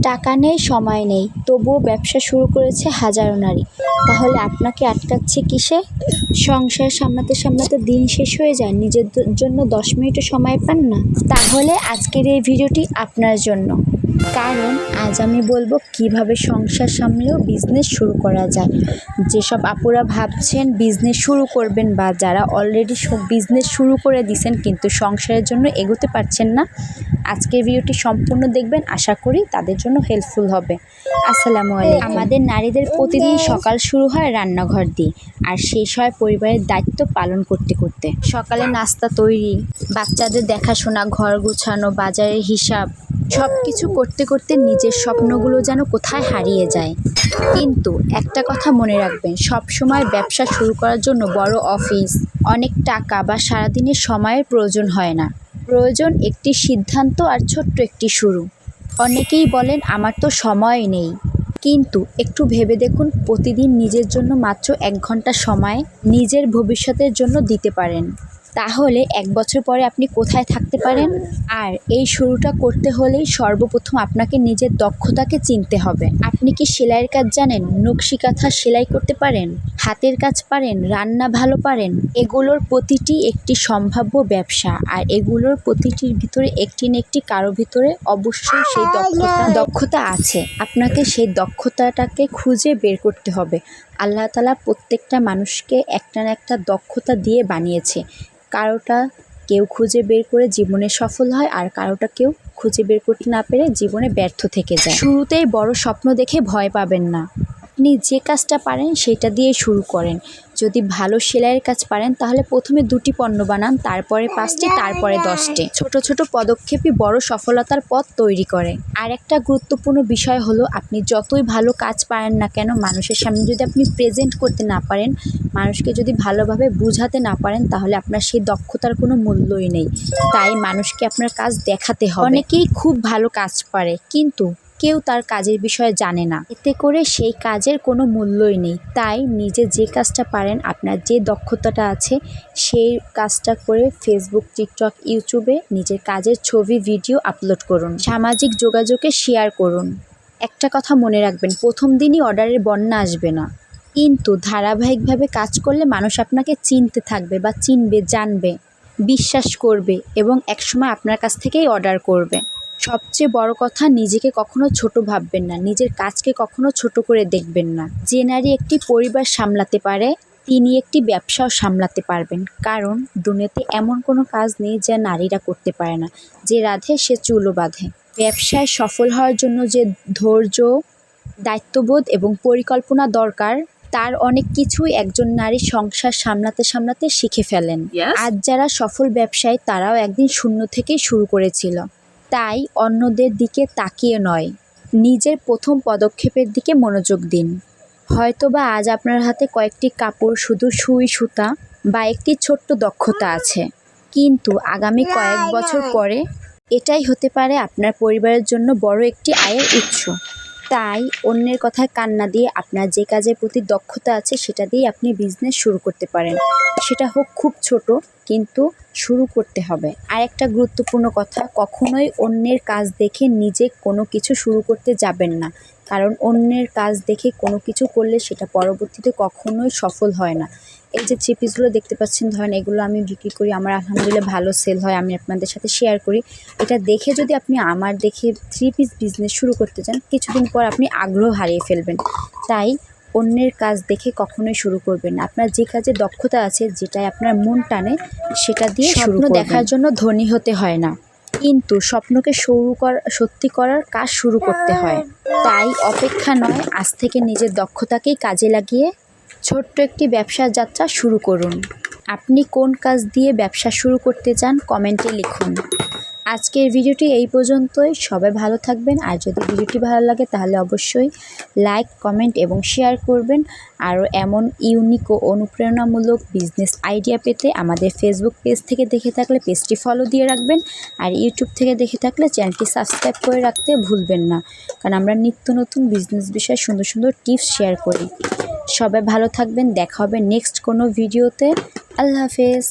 টাকা নেই, সময় নেই, তবুও ব্যবসা শুরু করেছে হাজারো নারী। তাহলে আপনাকে আটকাচ্ছে কিসে? সংসার সামলাতে সামলাতে দিন শেষ হয়ে যায়, নিজের জন্য 10 মিনিটও সময় পান না। তাহলে আজকের এই ভিডিওটি আপনার জন্য, কারণ আজ আমি বলবো কিভাবে সংসার সামলেও বিজনেস শুরু করা যায়। যেসব আপুরা ভাবছেন বিজনেস শুরু করবেন বা যারা অলরেডি বিজনেস শুরু করে দিয়েছেন কিন্তু সংসারের জন্য এগোতে পারছেন না, আজকের ভিডিওটি সম্পূর্ণ দেখবেন, আশা করি তাদের জন্য হেল্পফুল হবে। আসসালামু আলাইকুম। আমাদের নারীদের প্রতিদিন সকাল শুরু হয় রান্নাঘর দিয়ে, আর শেষ হয় পরিবারের দায়িত্ব পালন করতে করতে। সকালে নাস্তা তৈরি, বাচ্চাদের দেখাশোনা, ঘর গোছানো, বাজারের হিসাব, সব কিছু করতে করতে নিজের স্বপ্নগুলো যেন কোথায় হারিয়ে যায়। কিন্তু একটা কথা মনে রাখবেন, সব সময় ব্যবসা শুরু করার জন্য বড় অফিস, অনেক টাকা বা সারাদিনের সময়ের প্রয়োজন হয় না। প্রয়োজন একটি সিদ্ধান্ত আর ছোট্ট একটি শুরু। অনেকেই বলেন আমার তো সময় নেই, কিন্তু একটু ভেবে দেখুন, প্রতিদিন নিজের জন্য মাত্র 1 ঘন্টা সময় নিজের ভবিষ্যতের জন্য দিতে পারেন, তাহলে 1 বছর পরে আপনি কোথায় থাকতে পারেন। আর এই শুরুটা করতে হলেই সর্বপ্রথম আপনাকে নিজের দক্ষতাকে চিনতে হবে। আপনি কি সেলাইয়ের কাজ জানেন? নকশি কাঁথা সেলাই করতে পারেন? হাতের কাজ পারেন? রান্না ভালো পারেন? এগুলোর প্রতিটি একটি সম্ভাব্য ব্যবসা, আর এগুলোর প্রতিটির ভিতরে একটি না একটি কারো ভিতরে অবশ্যই সেই দক্ষতা আছে। আপনাকে সেই দক্ষতাটাকে খুঁজে বের করতে হবে। আল্লাহ তাআলা প্রত্যেকটা মানুষকে একটা না একটা দক্ষতা দিয়ে বানিয়েছে। কারোটা কেউ খুঁজে বের করে জীবনে সফল হয়, আর কারোটা কেউ খুঁজে বের করতে না পেরে জীবনে ব্যর্থ থেকে যায়। শুরুতেই বড় স্বপ্ন দেখে ভয় পাবেন না। আপনি যে কাজটা পারেন সেটা দিয়ে শুরু করেন। যদি ভালো সেলাইয়ের কাজ পারেন তাহলে প্রথমে 2টি পণ্য বানান, তারপরে 5টি, তারপরে 10টি। ছোট ছোট পদক্ষেপই বড় সফলতার পথ তৈরি করে। আর একটা গুরুত্বপূর্ণ বিষয় হলো, আপনি যতই ভালো কাজ পারেন না কেন, মানুষের সামনে যদি আপনি প্রেজেন্ট করতে না পারেন, মানুষকে যদি ভালোভাবে বুঝাতে না পারেন, তাহলে আপনার সেই দক্ষতার কোনো মূল্যই নেই। তাই মানুষকে আপনার কাজ দেখাতে হবে। অনেকেই খুব ভালো কাজ পারে, কিন্তু কেউ তার কাজের বিষয়ে জানে না, এতে করে সেই কাজের কোনো মূল্যই নেই। তাই নিজে যে কাজটা পারেন, আপনার যে দক্ষতাটা আছে, সেই কাজটা করে ফেসবুক, টিকটক, ইউটিউবে নিজের কাজের ছবি, ভিডিও আপলোড করুন, সামাজিক যোগাযোগে শেয়ার করুন। একটা কথা মনে রাখবেন, প্রথম দিনই অর্ডারের বন্যা আসবে না, কিন্তু ধারাবাহিকভাবে কাজ করলে মানুষ আপনাকে চিনতে থাকবে বা চিনবে, জানবে, বিশ্বাস করবে এবং একসময় আপনার কাছ থেকেই অর্ডার করবে। সবচেয়ে বড় কথা, নিজেকে কখনো ছোট ভাববেন না, নিজের কাজকে কখনো ছোট করে দেখবেন না। যে নারী একটি পরিবার সামলাতে পারে, তিনি একটি ব্যবসাও সামলাতে পারবেন। কারণ দুনিয়াতে এমন কোনো কাজ নেই যা নারীরা করতে পারে না। যে রাঁধে সে চুলও বাঁধে। ব্যবসায় সফল হওয়ার জন্য যে ধৈর্য, দায়িত্ববোধ এবং পরিকল্পনা দরকার, তার অনেক কিছুই একজন নারী সংসার সামলাতে সামলাতে শিখে ফেলেন। আজ যারা সফল ব্যবসায়ী, তারাও একদিন শূন্য থেকেই শুরু করেছিল। তাই অন্যদের দিকে তাকিয়ে নয়, নিজের প্রথম পদক্ষেপের দিকে মনোযোগ দিন। হয়তোবা আজ আপনার হাতে কয়েকটি কাপড়, শুধু সুই সুতা বা একটি ছোট্ট দক্ষতা আছে, কিন্তু আগামী কয়েক বছর পরে এটাই হতে পারে আপনার পরিবারের জন্য বড় একটি আয়ের উৎস। তাই অন্যের কথায় কান না দিয়ে আপনার যে কাজের প্রতি দক্ষতা আছে সেটা দিয়ে আপনি বিজনেস শুরু করতে পারেন। সেটা হোক খুব ছোট, কিন্তু শুরু করতে হবে। আর একটা গুরুত্বপূর্ণ কথা, কখনোই অন্যের কাজ দেখে নিজে কোনো কিছু শুরু করতে যাবেন না। কারণ অন্যের কাজ দেখে কোনো কিছু করলে সেটা পরবর্তীতে কখনোই সফল হয় না। এই যে 3 পিসগুলো দেখতে পাচ্ছেন, ধরেন এগুলো আমি বিক্রি করি, আমার আলহামদুলিল্লাহ ভালো সেল হয়, আমি আপনাদের সাথে শেয়ার করি। এটা দেখে যদি আপনি আমার দেখে 3 পিস বিজনেস শুরু করতে চান, কিছুদিন পর আপনি আগ্রহ হারিয়ে ফেলবেন। তাই অন্যের কাজ দেখে কখনোই শুরু করবেন না। আপনার যে কাজে দক্ষতা আছে, যেটাই আপনার মন টানে, সেটা দিয়ে শুরু করবেন। স্বপ্ন দেখার জন্য ধনী হতে হয় না, কিন্তু স্বপ্নকে সত্যি করার কাজ শুরু করতে হয়। তাই অপেক্ষা নয়, আজ থেকে নিজের দক্ষতাকেই কাজে লাগিয়ে ছোট্ট একটি ব্যবসার যাত্রা শুরু করুন। আপনি কোন কাজ দিয়ে ব্যবসা শুরু করতে চান, কমেন্টে লিখুন। আজকের ভিডিওটি এই পর্যন্তই। সবাই ভালো থাকবেন। আর যদি ভিডিওটি ভালো লাগে তাহলে অবশ্যই লাইক, কমেন্ট এবং শেয়ার করবেন। আরও এমন ইউনিক ও অনুপ্রেরণামূলক বিজনেস আইডিয়া পেতে আমাদের ফেসবুক পেজ থেকে দেখে থাকলে পেজটি ফলো দিয়ে রাখবেন, আর ইউটিউব থেকে দেখে থাকলে চ্যানেলটি সাবস্ক্রাইব করে রাখতে ভুলবেন না, কারণ আমরা নিত্য নতুন বিজনেস বিষয়ে সুন্দর সুন্দর টিপস শেয়ার করি। সবাই ভালো থাকবেন, দেখা হবে নেক্সট কোনো ভিডিওতে। আল্লাহ হাফেজ।